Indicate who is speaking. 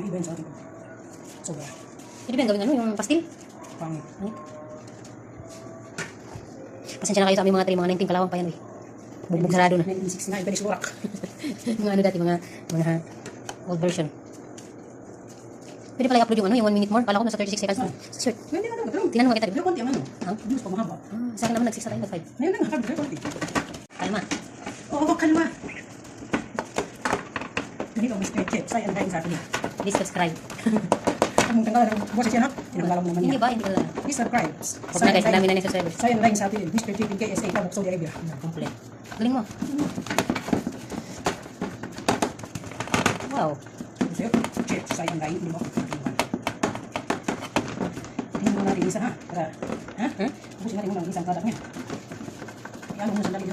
Speaker 1: Pwede ba yun sa atin? Sobra.
Speaker 2: Pwede ba yung gawin ano, yung pastil?
Speaker 1: Pangit.
Speaker 2: Pasensya na kayo sa aming mga mga 19 kalawang pa yan, bugbog sarado na.
Speaker 1: 1969, Penis Burak.
Speaker 2: Mga ano dati, mga old version. Pwede pala i-upload yung ano, yung 1 minute more. Pala ko nasa 36 seconds. Short.
Speaker 1: Hindi na talaga.
Speaker 2: Tinanong kita,
Speaker 1: Pero konti ang ano. Views pa mahaba.
Speaker 2: Sa akin naman nag-6 na tayo, nag-5.
Speaker 1: Ngayon na nga, konti.
Speaker 2: Kalma.
Speaker 1: Oo, kalma. Hindi ko Mr. Chip. Say ang kain sa akin.
Speaker 2: Please subscribe.
Speaker 1: Ang tanggalan ng boses yan, ha? Tinanggalan mo naman
Speaker 2: Hindi
Speaker 1: yan.
Speaker 2: ba? Hindi ko lang.
Speaker 1: Please subscribe.
Speaker 2: Huwag na guys, ang dami na subscribers.
Speaker 1: Say ang kain sa atin. Mr. Chip in KSA, Tabuk, Saudi Arabia.
Speaker 2: Complete. Galing mo. Wow.
Speaker 1: Sir, Chip, say ang kain. Hindi mo. Tingnan mo natin isa, ha? Para, ha? Ubusin natin muna ang isang product niya. Iyan mo muna sandali.